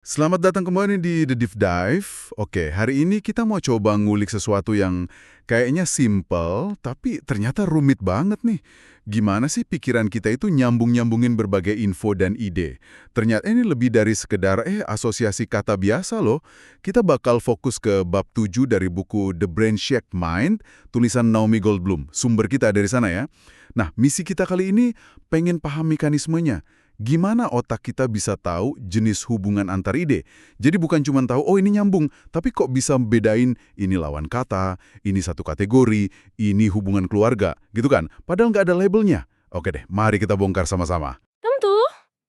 Selamat datang kembali di The Deep Dive. Oke, hari ini kita mau coba ngulik sesuatu yang kayaknya simple, tapi ternyata rumit banget nih. Gimana sih pikiran kita itu nyambung-nyambungin berbagai info dan ide? Ternyata ini lebih dari sekedar asosiasi kata biasa loh. Kita bakal fokus ke bab 7 dari buku The Brain Shaped Mind, tulisan Naomi Goldbloom. Sumber kita dari sana ya. Nah, misi kita kali ini pengen paham mekanismenya. Gimana otak kita bisa tahu jenis hubungan antar ide? Jadi bukan cuma tahu, oh ini nyambung, tapi kok bisa bedain ini lawan kata, ini satu kategori, ini hubungan keluarga, gitu kan? Padahal nggak ada labelnya. Oke deh, mari kita bongkar sama-sama. Tentu.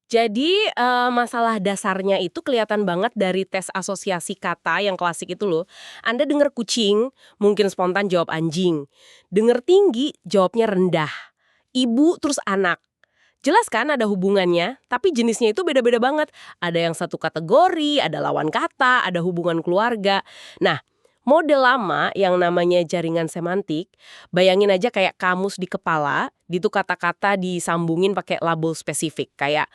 Jadi, masalah dasarnya itu kelihatan banget dari tes asosiasi kata yang klasik itu loh. Anda dengar kucing, mungkin spontan jawab anjing. Dengar tinggi, jawabnya rendah. Ibu terus anak. Jelas kan ada hubungannya, tapi jenisnya itu beda-beda banget. Ada yang satu kategori, ada lawan kata, ada hubungan keluarga. Nah, model lama yang namanya jaringan semantik, bayangin aja kayak kamus di kepala, itu kata-kata disambungin pakai label spesifik, kayak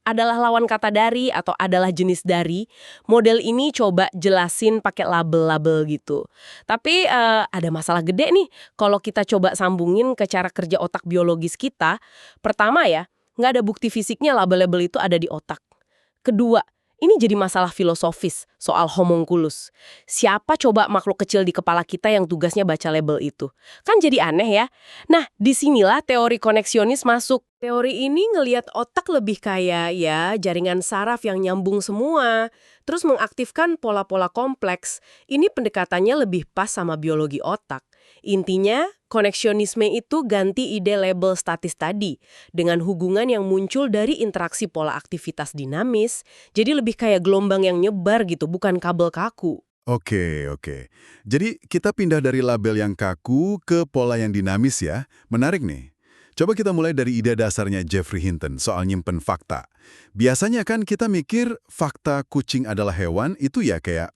adalah lawan kata dari atau adalah jenis dari. Model ini coba jelasin pakai label-label gitu. Tapi ada masalah gede nih kalau kita coba sambungin ke cara kerja otak biologis kita. Pertama ya, nggak ada bukti fisiknya label-label itu ada di otak. Kedua, ini jadi masalah filosofis soal homunculus. Siapa coba makhluk kecil di kepala kita yang tugasnya baca label itu? Kan jadi aneh ya. Nah, disinilah teori koneksionis masuk. Teori ini ngelihat otak lebih kayak ya jaringan saraf yang nyambung semua, terus mengaktifkan pola-pola kompleks. Ini pendekatannya lebih pas sama biologi otak. Intinya, koneksionisme itu ganti ide label statis tadi dengan hubungan yang muncul dari interaksi pola aktivitas dinamis, jadi lebih kayak gelombang yang nyebar gitu, bukan kabel kaku. Oke. Jadi kita pindah dari label yang kaku ke pola yang dinamis ya. Menarik nih. Coba kita mulai dari ide dasarnya Jeffrey Hinton soal nyimpen fakta. Biasanya kan kita mikir fakta kucing adalah hewan itu ya kayak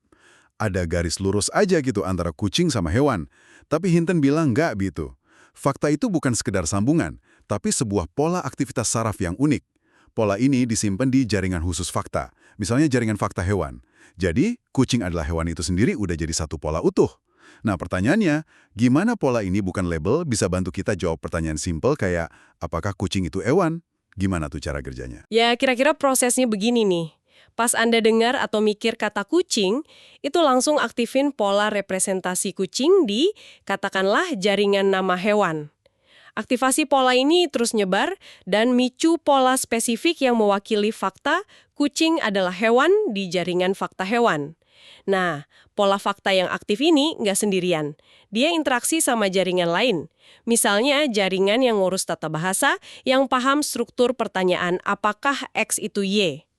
ada garis lurus aja gitu antara kucing sama hewan. Tapi Hinton bilang nggak gitu. Fakta itu bukan sekedar sambungan, tapi sebuah pola aktivitas saraf yang unik. Pola ini disimpan di jaringan khusus fakta, misalnya jaringan fakta hewan. Jadi, kucing adalah hewan itu sendiri udah jadi satu pola utuh. Nah, pertanyaannya, gimana pola ini bukan label bisa bantu kita jawab pertanyaan simpel kayak, apakah kucing itu hewan? Gimana tuh cara kerjanya? Ya, kira-kira prosesnya begini nih. Pas Anda dengar atau mikir kata kucing, itu langsung aktifin pola representasi kucing di, katakanlah, jaringan nama hewan. Aktivasi pola ini terus nyebar dan micu pola spesifik yang mewakili fakta kucing adalah hewan di jaringan fakta hewan. Nah, pola fakta yang aktif ini nggak sendirian. Dia interaksi sama jaringan lain. Misalnya jaringan yang ngurus tata bahasa yang paham struktur pertanyaan apakah X itu Y.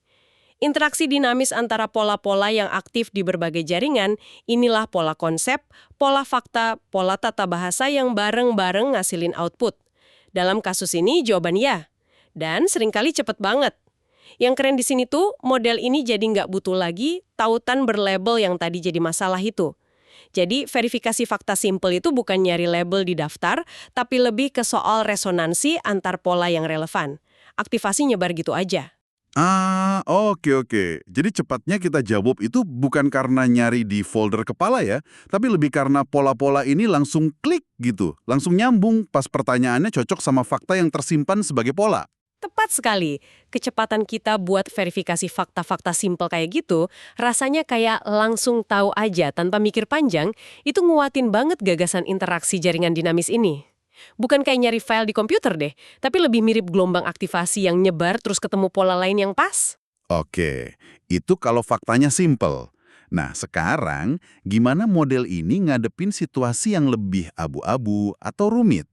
Interaksi dinamis antara pola-pola yang aktif di berbagai jaringan, inilah pola konsep, pola fakta, pola tata bahasa yang bareng-bareng ngasilin output. Dalam kasus ini jawaban ya. Dan seringkali cepet banget. Yang keren di sini tuh, model ini jadi nggak butuh lagi tautan berlabel yang tadi jadi masalah itu. Jadi verifikasi fakta simpel itu bukan nyari label di daftar, tapi lebih ke soal resonansi antar pola yang relevan. Aktivasi nyebar gitu aja. Oke. Jadi cepatnya kita jawab itu bukan karena nyari di folder kepala ya, tapi lebih karena pola-pola ini langsung klik gitu, langsung nyambung pas pertanyaannya cocok sama fakta yang tersimpan sebagai pola. Tepat sekali. Kecepatan kita buat verifikasi fakta-fakta simpel kayak gitu, rasanya kayak langsung tahu aja tanpa mikir panjang, itu nguatin banget gagasan interaksi jaringan dinamis ini. Bukan kayak nyari file di komputer deh, tapi lebih mirip gelombang aktivasi yang nyebar terus ketemu pola lain yang pas. Oke, itu kalau faktanya simple. Nah, sekarang gimana model ini ngadepin situasi yang lebih abu-abu atau rumit?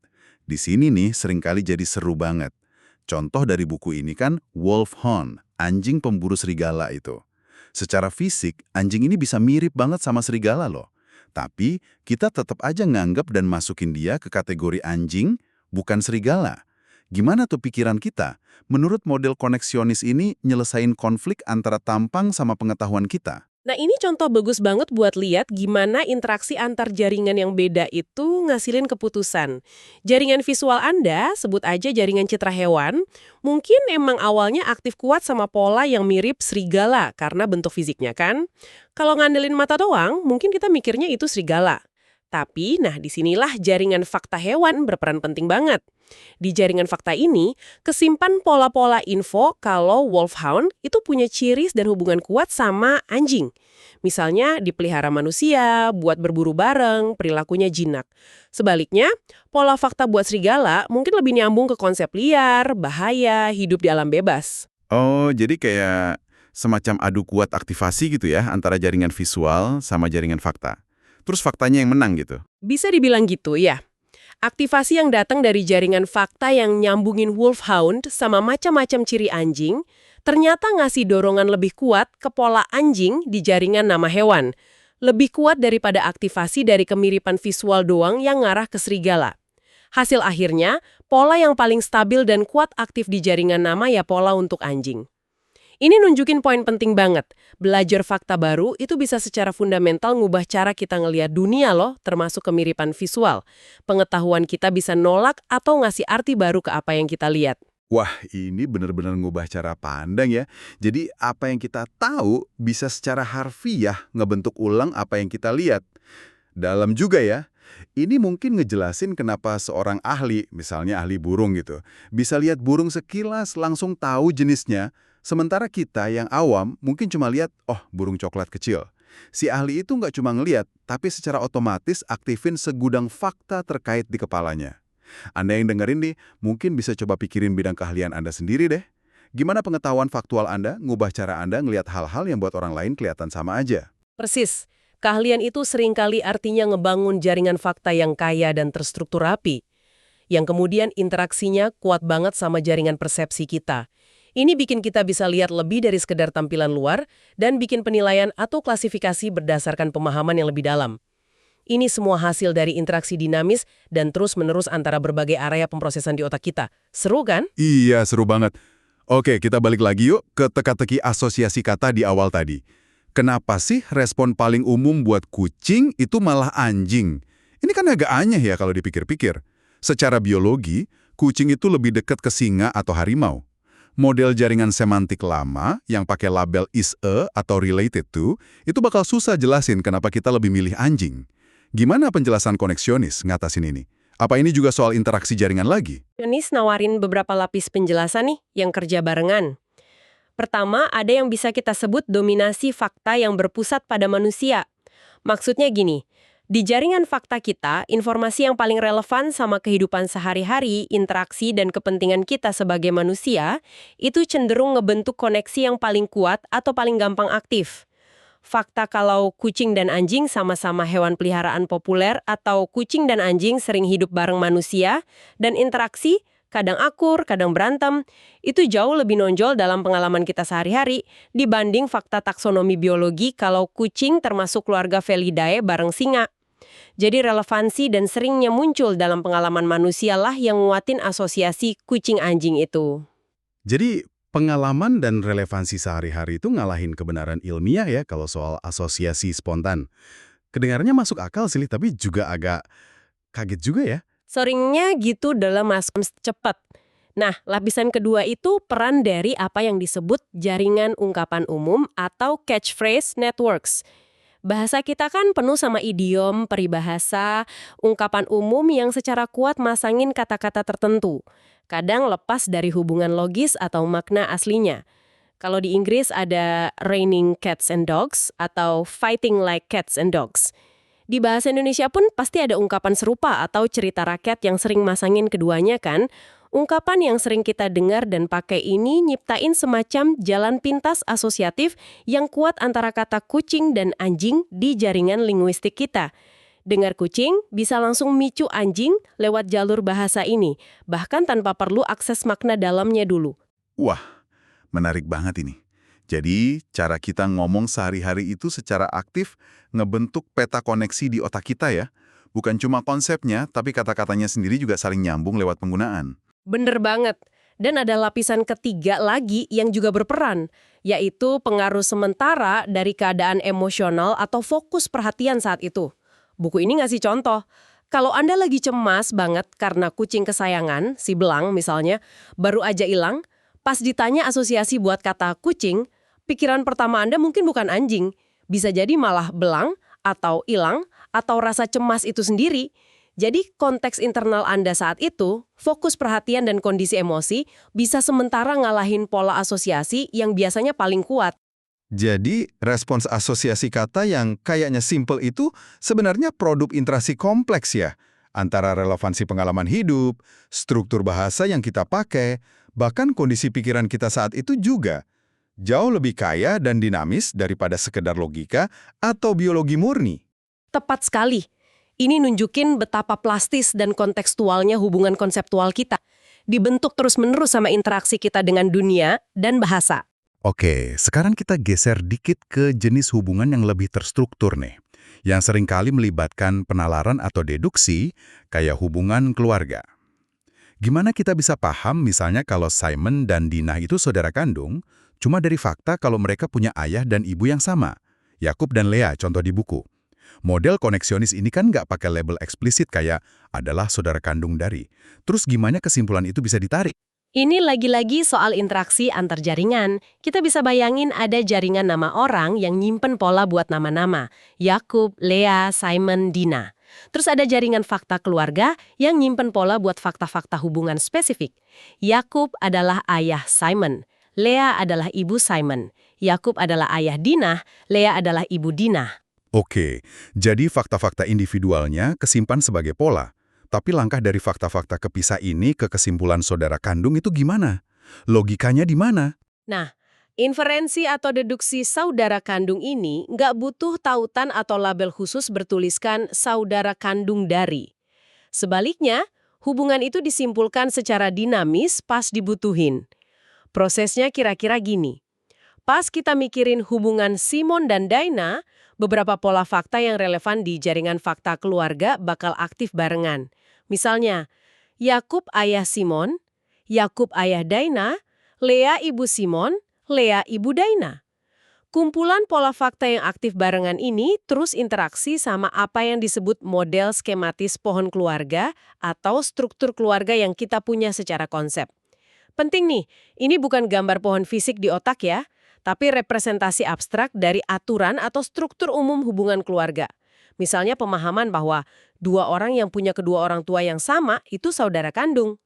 Di sini nih seringkali jadi seru banget. Contoh dari buku ini kan Wolfhound, anjing pemburu serigala itu. Secara fisik, anjing ini bisa mirip banget sama serigala loh. Tapi, kita tetap aja nganggap dan masukin dia ke kategori anjing, bukan serigala. Gimana tuh pikiran kita? Menurut model koneksionis ini nyelesain konflik antara tampang sama pengetahuan kita. Nah, ini contoh bagus banget buat lihat gimana interaksi antar jaringan yang beda itu ngasilin keputusan. Jaringan visual Anda, sebut aja jaringan citra hewan, mungkin emang awalnya aktif kuat sama pola yang mirip serigala karena bentuk fisiknya kan. Kalau ngandelin mata doang, mungkin kita mikirnya itu serigala. Tapi, nah disinilah jaringan fakta hewan berperan penting banget. Di jaringan fakta ini, kesimpan pola-pola info kalau wolfhound itu punya ciri dan hubungan kuat sama anjing. Misalnya dipelihara manusia, buat berburu bareng, perilakunya jinak. Sebaliknya, pola fakta buat serigala mungkin lebih nyambung ke konsep liar, bahaya, hidup di alam bebas. Oh, jadi kayak semacam adu kuat aktivasi gitu ya, antara jaringan visual sama jaringan fakta. Terus faktanya yang menang gitu. Bisa dibilang gitu ya. Aktivasi yang datang dari jaringan fakta yang nyambungin wolfhound sama macam-macam ciri anjing, ternyata ngasih dorongan lebih kuat ke pola anjing di jaringan nama hewan. Lebih kuat daripada aktivasi dari kemiripan visual doang yang ngarah ke serigala. Hasil akhirnya, pola yang paling stabil dan kuat aktif di jaringan nama ya pola untuk anjing. Ini nunjukin poin penting banget. Belajar fakta baru itu bisa secara fundamental ngubah cara kita ngelihat dunia loh, termasuk kemiripan visual. Pengetahuan kita bisa nolak atau ngasih arti baru ke apa yang kita lihat. Wah, ini benar-benar ngubah cara pandang ya. Jadi apa yang kita tahu bisa secara harfiah ngebentuk ulang apa yang kita lihat. Dalam juga ya. Ini mungkin ngejelasin kenapa seorang ahli, misalnya ahli burung gitu, bisa lihat burung sekilas langsung tahu jenisnya, sementara kita yang awam mungkin cuma lihat, oh burung coklat kecil. Si ahli itu nggak cuma ngeliat, tapi secara otomatis aktifin segudang fakta terkait di kepalanya. Anda yang dengerin nih, mungkin bisa coba pikirin bidang keahlian Anda sendiri deh. Gimana pengetahuan faktual Anda ngubah cara Anda ngelihat hal-hal yang buat orang lain kelihatan sama aja? Persis. Keahlian itu seringkali artinya ngebangun jaringan fakta yang kaya dan terstruktur rapi, yang kemudian interaksinya kuat banget sama jaringan persepsi kita. Ini bikin kita bisa lihat lebih dari sekedar tampilan luar dan bikin penilaian atau klasifikasi berdasarkan pemahaman yang lebih dalam. Ini semua hasil dari interaksi dinamis dan terus-menerus antara berbagai area pemrosesan di otak kita. Seru kan? Iya, seru banget. Oke, kita balik lagi yuk ke teka-teki asosiasi kata di awal tadi. Kenapa sih respon paling umum buat kucing itu malah anjing? Ini kan agak aneh ya kalau dipikir-pikir. Secara biologi, kucing itu lebih dekat ke singa atau harimau. Model jaringan semantik lama yang pakai label is a atau related to, itu bakal susah jelasin kenapa kita lebih milih anjing. Gimana penjelasan koneksionis ngatasin ini? Apa ini juga soal interaksi jaringan lagi? Yonis nawarin beberapa lapis penjelasan nih yang kerja barengan. Pertama, ada yang bisa kita sebut dominasi fakta yang berpusat pada manusia. Maksudnya gini, di jaringan fakta kita, informasi yang paling relevan sama kehidupan sehari-hari, interaksi, dan kepentingan kita sebagai manusia, itu cenderung ngebentuk koneksi yang paling kuat atau paling gampang aktif. Fakta kalau kucing dan anjing sama-sama hewan peliharaan populer atau kucing dan anjing sering hidup bareng manusia, dan interaksi, kadang akur, kadang berantem, itu jauh lebih nonjol dalam pengalaman kita sehari-hari dibanding fakta taksonomi biologi kalau kucing termasuk keluarga Felidae bareng singa. Jadi relevansi dan seringnya muncul dalam pengalaman manusia lah yang nguatin asosiasi kucing-anjing itu. Jadi, pengalaman dan relevansi sehari-hari itu ngalahin kebenaran ilmiah ya kalau soal asosiasi spontan. Kedengarannya masuk akal sih, tapi juga agak kaget juga ya. Seringnya gitu dalam respons cepat. Nah, lapisan kedua itu peran dari apa yang disebut jaringan ungkapan umum atau catchphrase networks. Bahasa kita kan penuh sama idiom, peribahasa, ungkapan umum yang secara kuat masangin kata-kata tertentu. Kadang lepas dari hubungan logis atau makna aslinya. Kalau di Inggris ada raining cats and dogs atau fighting like cats and dogs. Di bahasa Indonesia pun pasti ada ungkapan serupa atau cerita rakyat yang sering masangin keduanya kan. Ungkapan yang sering kita dengar dan pakai ini nyiptain semacam jalan pintas asosiatif yang kuat antara kata kucing dan anjing di jaringan linguistik kita. Dengar kucing bisa langsung micu anjing lewat jalur bahasa ini, bahkan tanpa perlu akses makna dalamnya dulu. Wah, menarik banget ini. Jadi, cara kita ngomong sehari-hari itu secara aktif ngebentuk peta koneksi di otak kita ya. Bukan cuma konsepnya, tapi kata-katanya sendiri juga saling nyambung lewat penggunaan. Bener banget. Dan ada lapisan ketiga lagi yang juga berperan, yaitu pengaruh sementara dari keadaan emosional atau fokus perhatian saat itu. Buku ini ngasih contoh. Kalau Anda lagi cemas banget karena kucing kesayangan, si belang misalnya, baru aja hilang, pas ditanya asosiasi buat kata kucing, pikiran pertama Anda mungkin bukan anjing. Bisa jadi malah belang, atau hilang, atau rasa cemas itu sendiri. Jadi konteks internal Anda saat itu, fokus perhatian dan kondisi emosi, bisa sementara ngalahin pola asosiasi yang biasanya paling kuat. Jadi, respons asosiasi kata yang kayaknya simple itu sebenarnya produk interaksi kompleks ya, antara relevansi pengalaman hidup, struktur bahasa yang kita pakai, bahkan kondisi pikiran kita saat itu juga. Jauh lebih kaya dan dinamis daripada sekedar logika atau biologi murni. Tepat sekali. Ini nunjukin betapa plastis dan kontekstualnya hubungan konseptual kita. Dibentuk terus-menerus sama interaksi kita dengan dunia dan bahasa. Oke, sekarang kita geser dikit ke jenis hubungan yang lebih terstruktur nih. Yang seringkali melibatkan penalaran atau deduksi, kayak hubungan keluarga. Gimana kita bisa paham misalnya kalau Simon dan Dina itu saudara kandung, cuma dari fakta kalau mereka punya ayah dan ibu yang sama. Yakub dan Lea, contoh di buku. Model koneksionis ini kan nggak pakai label eksplisit kayak adalah saudara kandung dari. Terus gimana kesimpulan itu bisa ditarik? Ini lagi-lagi soal interaksi antar jaringan. Kita bisa bayangin ada jaringan nama orang yang nyimpen pola buat nama-nama. Yakub, Lea, Simon, Dina. Terus ada jaringan fakta keluarga yang nyimpen pola buat fakta-fakta hubungan spesifik. Yakub adalah ayah Simon. Lea adalah ibu Simon. Yakub adalah ayah Dina. Lea adalah ibu Dina. Oke, jadi fakta-fakta individualnya kesimpan sebagai pola. Tapi langkah dari fakta-fakta kepisah ini ke kesimpulan saudara kandung itu gimana? Logikanya di mana? Nah, inferensi atau deduksi saudara kandung ini nggak butuh tautan atau label khusus bertuliskan saudara kandung dari. Sebaliknya, hubungan itu disimpulkan secara dinamis pas dibutuhin. Prosesnya kira-kira gini. Pas kita mikirin hubungan Simon dan Dina, beberapa pola fakta yang relevan di jaringan fakta keluarga bakal aktif barengan. Misalnya, Yakub ayah Simon, Yakub ayah Dina, Lea ibu Simon, Lea ibu Dina. Kumpulan pola fakta yang aktif barengan ini terus interaksi sama apa yang disebut model skematis pohon keluarga atau struktur keluarga yang kita punya secara konsep. Penting nih, ini bukan gambar pohon fisik di otak ya, tapi representasi abstrak dari aturan atau struktur umum hubungan keluarga. Misalnya pemahaman bahwa dua orang yang punya kedua orang tua yang sama itu saudara kandung.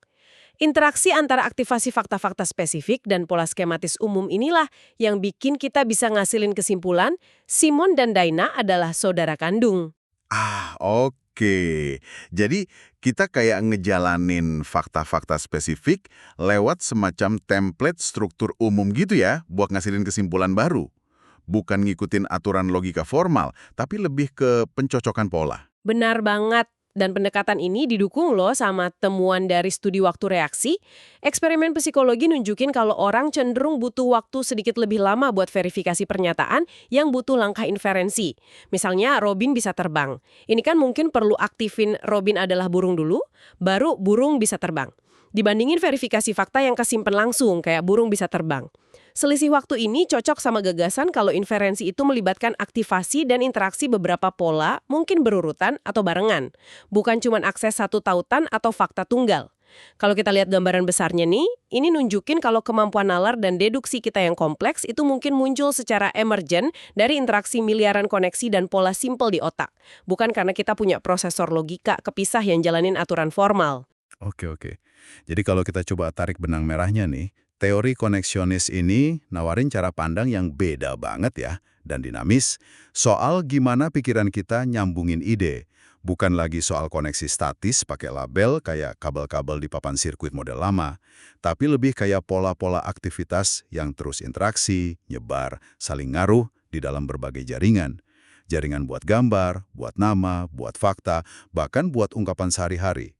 Interaksi antara aktivasi fakta-fakta spesifik dan pola skematis umum inilah yang bikin kita bisa ngasilin kesimpulan Simon dan Dina adalah saudara kandung. Oke. Jadi kita kayak ngejalanin fakta-fakta spesifik lewat semacam template struktur umum gitu ya, buat ngasilin kesimpulan baru. Bukan ngikutin aturan logika formal, tapi lebih ke pencocokan pola. Benar banget. Dan pendekatan ini didukung loh sama temuan dari studi waktu reaksi. Eksperimen psikologi nunjukin kalau orang cenderung butuh waktu sedikit lebih lama buat verifikasi pernyataan yang butuh langkah inferensi. Misalnya Robin bisa terbang. Ini kan mungkin perlu aktifin Robin adalah burung dulu, baru burung bisa terbang. Dibandingin verifikasi fakta yang kesimpan langsung, kayak burung bisa terbang. Selisih waktu ini cocok sama gagasan kalau inferensi itu melibatkan aktivasi dan interaksi beberapa pola, mungkin berurutan atau barengan. Bukan cuma akses satu tautan atau fakta tunggal. Kalau kita lihat gambaran besarnya nih, ini nunjukin kalau kemampuan nalar dan deduksi kita yang kompleks itu mungkin muncul secara emergen dari interaksi miliaran koneksi dan pola simpel di otak. Bukan karena kita punya prosesor logika kepisah yang jalanin aturan formal. Oke. Jadi kalau kita coba tarik benang merahnya nih, teori koneksionis ini nawarin cara pandang yang beda banget ya, dan dinamis, soal gimana pikiran kita nyambungin ide. Bukan lagi soal koneksi statis pakai label kayak kabel-kabel di papan sirkuit model lama, tapi lebih kayak pola-pola aktivitas yang terus interaksi, nyebar, saling ngaruh di dalam berbagai jaringan. Jaringan buat gambar, buat nama, buat fakta, bahkan buat ungkapan sehari-hari.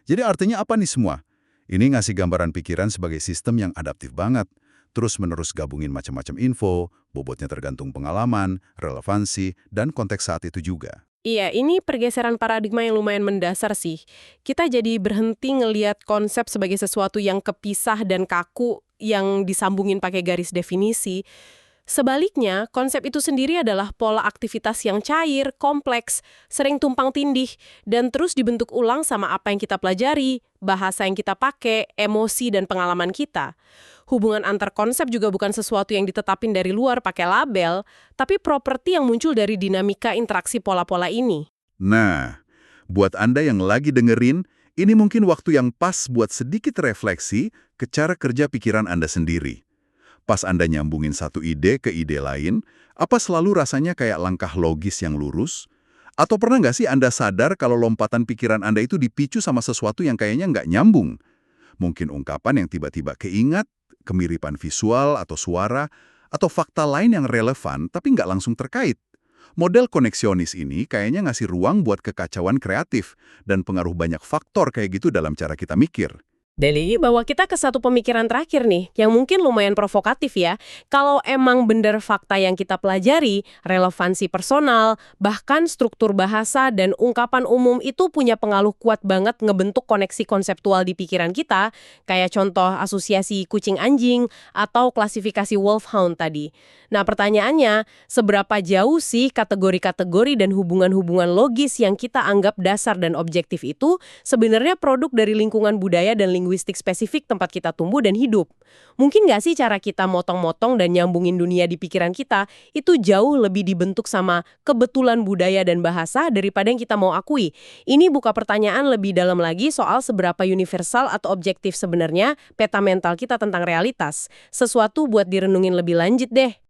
Jadi artinya apa nih semua? Ini ngasih gambaran pikiran sebagai sistem yang adaptif banget. Terus-menerus gabungin macam-macam info, bobotnya tergantung pengalaman, relevansi, dan konteks saat itu juga. Iya, ini pergeseran paradigma yang lumayan mendasar sih. Kita jadi berhenti ngelihat konsep sebagai sesuatu yang kepisah dan kaku yang disambungin pakai garis definisi. Sebaliknya, konsep itu sendiri adalah pola aktivitas yang cair, kompleks, sering tumpang tindih, dan terus dibentuk ulang sama apa yang kita pelajari, bahasa yang kita pakai, emosi, dan pengalaman kita. Hubungan antar konsep juga bukan sesuatu yang ditetapin dari luar pakai label, tapi properti yang muncul dari dinamika interaksi pola-pola ini. Nah, buat Anda yang lagi dengerin, ini mungkin waktu yang pas buat sedikit refleksi ke cara kerja pikiran Anda sendiri. Pas Anda nyambungin satu ide ke ide lain, apa selalu rasanya kayak langkah logis yang lurus? Atau pernah nggak sih Anda sadar kalau lompatan pikiran Anda itu dipicu sama sesuatu yang kayaknya nggak nyambung? Mungkin ungkapan yang tiba-tiba keingat, kemiripan visual atau suara, atau fakta lain yang relevan tapi nggak langsung terkait. Model koneksionis ini kayaknya ngasih ruang buat kekacauan kreatif dan pengaruh banyak faktor kayak gitu dalam cara kita mikir. Deli, bawa kita ke satu pemikiran terakhir nih, yang mungkin lumayan provokatif ya. Kalau emang bener fakta yang kita pelajari, relevansi personal, bahkan struktur bahasa dan ungkapan umum itu punya pengaruh kuat banget ngebentuk koneksi konseptual di pikiran kita, kayak contoh asosiasi kucing-anjing atau klasifikasi wolfhound tadi. Nah pertanyaannya, seberapa jauh sih kategori-kategori dan hubungan-hubungan logis yang kita anggap dasar dan objektif itu sebenarnya produk dari lingkungan budaya dan linguistik spesifik tempat kita tumbuh dan hidup? Mungkin nggak sih cara kita motong-motong dan nyambungin dunia di pikiran kita itu jauh lebih dibentuk sama kebetulan budaya dan bahasa daripada yang kita mau akui? Ini buka pertanyaan lebih dalam lagi soal seberapa universal atau objektif sebenarnya peta mental kita tentang realitas. Sesuatu buat direnungin lebih lanjut deh.